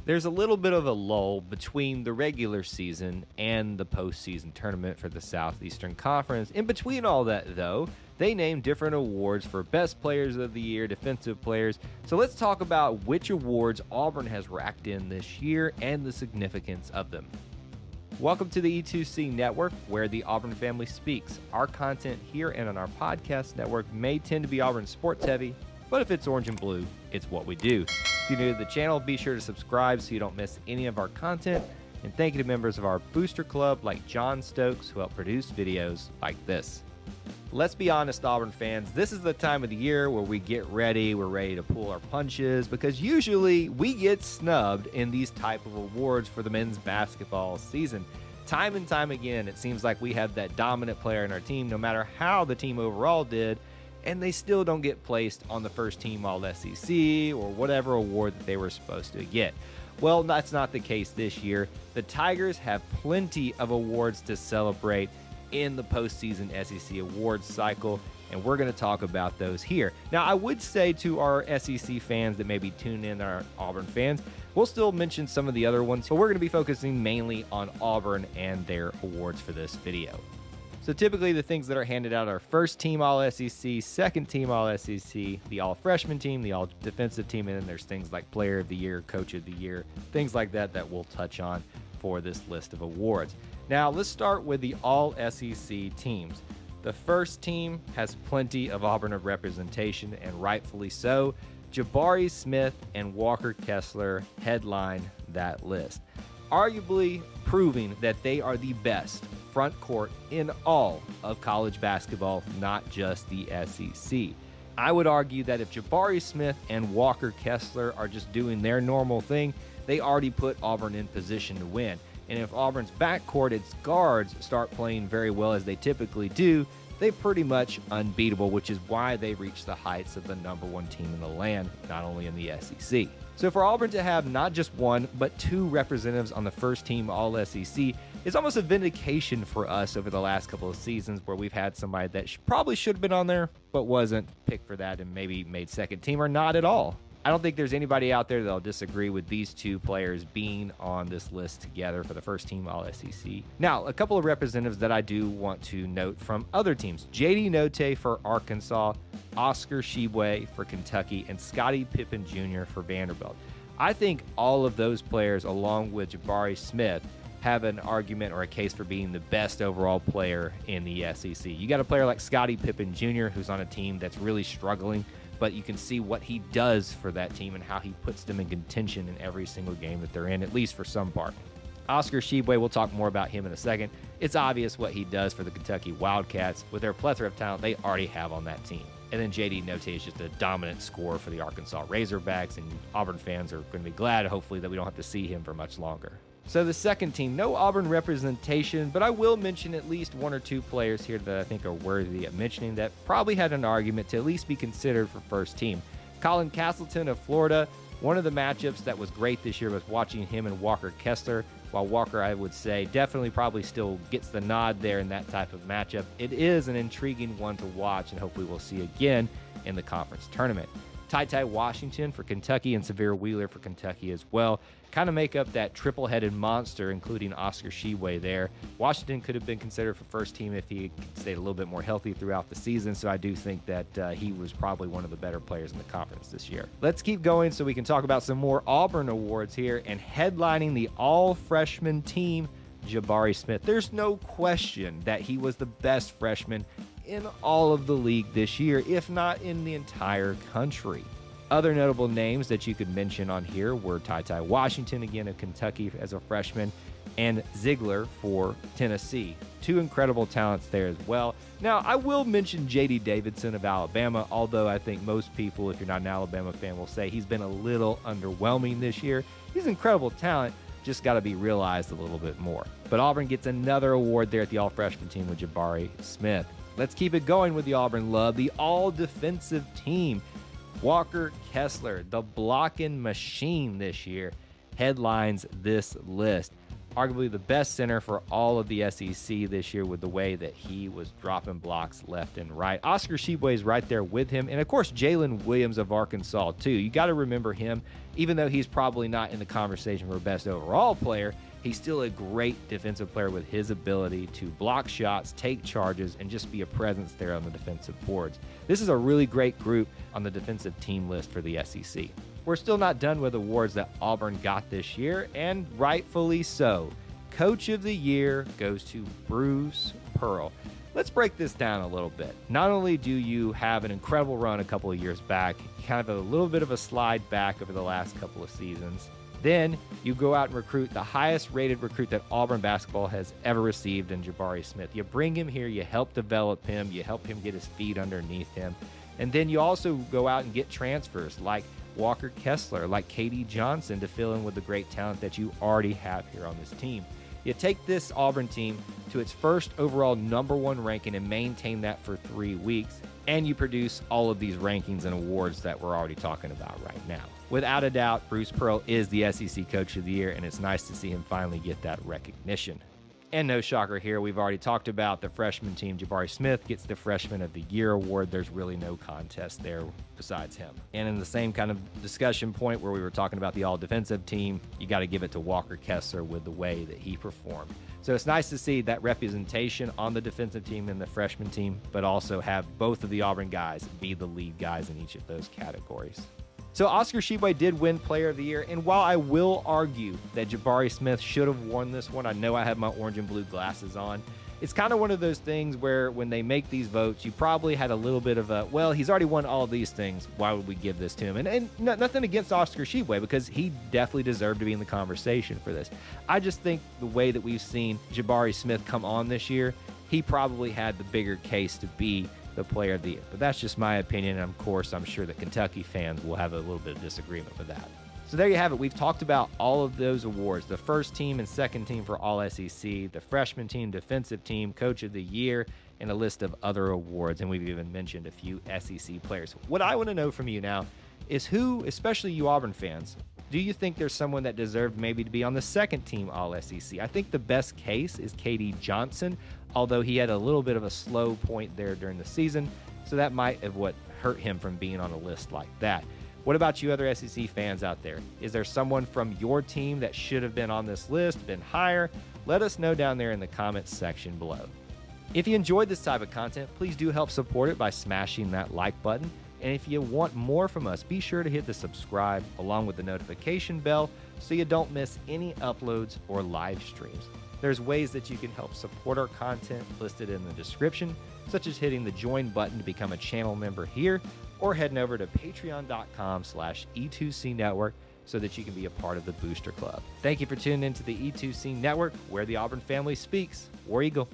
There's a little bit of a lull between the regular season and the postseason tournament for the Southeastern Conference. In between all that, though, they named different awards for best players of the year, defensive players. So let's talk about which awards Auburn has racked in this year and the significance of them. Welcome to the E2C Network, where the Auburn family speaks. Our content here and on our podcast network may tend to be Auburn sports heavy, but if it's orange and blue, it's what we do. If you're new to the channel, be sure to subscribe so you don't miss any of our content. And thank you to members of our booster club like John Stokes who help produce videos like this. Let's be honest, Auburn fans, this is the time of the year where we get ready, we're ready to pull our punches, because usually we get snubbed in these type of awards for the men's basketball season. Time and time again, it seems like we have that dominant player in our team, no matter how the team overall did, and they still don't get placed on the first team All-SEC or whatever award that they were supposed to get. Well, that's not the case this year. The Tigers have plenty of awards to celebrate in the postseason SEC awards cycle, and we're going to talk about those here. Now, I would say to our SEC fans that maybe tune in, our Auburn fans, we'll still mention some of the other ones, but we're going to be focusing mainly on Auburn and their awards for this video. So typically the things that are handed out are first team All-SEC, second team All-SEC, the All-Freshman team, the All-Defensive Team, and then there's things like Player of the Year, Coach of the Year, things like that that we'll touch on for this list of awards. Now let's start with the All-SEC teams. The first team has plenty of Auburn representation, and rightfully so. Jabari Smith and Walker Kessler headline that list, arguably proving that they are the best front court in all of college basketball, not just the SEC. I would argue that if Jabari Smith and Walker Kessler are just doing their normal thing, they already put Auburn in position to win. And if Auburn's backcourt, its guards, start playing very well as they typically do, they're pretty much unbeatable, which is why they reach the heights of the #1 team in the land, not only in the SEC. So for Auburn to have not just one, but two representatives on the first team All-SEC is almost a vindication for us over the last couple of seasons, where we've had somebody that probably should have been on there, but wasn't picked for that and maybe made second team or not at all. I don't think there's anybody out there that'll disagree with these two players being on this list together for the first team All-SEC. Now, a couple of representatives that I do want to note from other teams. J.D. Notae for Arkansas, Oscar Tshiebwe for Kentucky, and Scottie Pippen Jr. for Vanderbilt. I think all of those players, along with Jabari Smith, have an argument or a case for being the best overall player in the SEC. You got a player like Scottie Pippen Jr., who's on a team that's really struggling, but you can see what he does for that team and how he puts them in contention in every single game that they're in, at least for some part. Oscar Tshiebwe, we'll talk more about him in a second. It's obvious what he does for the Kentucky Wildcats with their plethora of talent they already have on that team. And then J.D. Notae is just a dominant scorer for the Arkansas Razorbacks, and Auburn fans are going to be glad, hopefully, that we don't have to see him for much longer. So the second team, no Auburn representation, but I will mention at least one or two players here that I think are worthy of mentioning that probably had an argument to at least be considered for first team. Colin Castleton of Florida, one of the matchups that was great this year was watching him and Walker Kessler, while Walker, I would say, definitely probably still gets the nod there in that type of matchup. It is an intriguing one to watch, and hopefully we'll see again in the conference tournament. Ty Washington for Kentucky and Severe Wheeler for Kentucky as well kind of make up that triple-headed monster, including Oscar Tshiebwe there. Washington could have been considered for first team if he stayed a little bit more healthy throughout the season, so I do think that he was probably one of the better players in the conference this year. Let's keep going so we can talk about some more Auburn awards here, and headlining the all-freshman team, Jabari Smith. There's no question that he was the best freshman in all of the league this year, if not in the entire country. Other notable names that you could mention on here were Ty Washington, again of Kentucky as a freshman, and Ziegler for Tennessee. Two incredible talents there as well. Now, I will mention J.D. Davidson of Alabama, although I think most people, if you're not an Alabama fan, will say he's been a little underwhelming this year. He's incredible talent, just got to be realized a little bit more. But Auburn gets another award there at the all-freshman team with Jabari Smith. Let's keep it going with the Auburn love. The all-defensive team. Walker Kessler, the blocking machine this year, headlines this list. arguably the best center for all of the SEC this year with the way that he was dropping blocks left and right. Oscar Tshiebwe is right there with him. And, of course, Jalen Williams of Arkansas, too. You got to remember him. Even though he's probably not in the conversation for best overall player, he's still a great defensive player with his ability to block shots, take charges, and just be a presence there on the defensive boards. This is a really great group on the defensive team list for the SEC. We're still not done with awards that Auburn got this year, and rightfully so. Coach of the Year goes to Bruce Pearl. Let's break this down a little bit. Not only do you have an incredible run a couple of years back, you kind of have a little bit of a slide back over the last couple of seasons. Then you go out and recruit the highest rated recruit that Auburn basketball has ever received in Jabari Smith. You bring him here, you help develop him, you help him get his feet underneath him. And then you also go out and get transfers like Walker Kessler, like KD Johnson to fill in with the great talent that you already have here on this team. You take this Auburn team to its first overall #1 ranking and maintain that for 3 weeks, and you produce all of these rankings and awards that we're already talking about right now. Without a doubt, Bruce Pearl is the SEC Coach of the Year, and it's nice to see him finally get that recognition. And no shocker here, we've already talked about the freshman team. Jabari Smith gets the Freshman of the Year award. There's really no contest there besides him. And in the same kind of discussion point where we were talking about the all-defensive team, you got to give it to Walker Kessler with the way that he performed. So it's nice to see that representation on the defensive team and the freshman team, but also have both of the Auburn guys be the lead guys in each of those categories. So Oscar Tshiebwe did win Player of the Year, and while I will argue that Jabari Smith should have won this one, I know I have my orange and blue glasses on. It's kind of one of those things where when they make these votes, you probably had a little bit of a, well, he's already won all of these things. Why would we give this to him? And nothing against Oscar Tshiebwe, because he definitely deserved to be in the conversation for this. I just think the way that we've seen Jabari Smith come on this year, he probably had the bigger case to be the Player of the Year. But that's just my opinion, and of course, I'm sure that Kentucky fans will have a little bit of disagreement with that. So there you have it. We've talked about all of those awards, the first team and second team for All SEC, the freshman team, defensive team, Coach of the Year, and a list of other awards, and we've even mentioned a few SEC players. What I want to know from you now is who, especially you Auburn fans, do you think there's someone that deserved maybe to be on the second team All SEC? I think the best case is KD Johnson, although he had a little bit of a slow point there during the season, so that might have what hurt him from being on a list like that. What about you other SEC fans out there? Is there someone from your team that should have been on this list, been higher? Let us know down there in the comments section below. If you enjoyed this type of content, please do help support it by smashing that like button. And if you want more from us, be sure to hit the subscribe along with the notification bell so you don't miss any uploads or live streams. There's ways that you can help support our content listed in the description, such as hitting the join button to become a channel member here, or heading over to patreon.com/E2C Network so that you can be a part of the Booster Club. Thank you for tuning into the E2C Network, where the Auburn family speaks. War Eagle.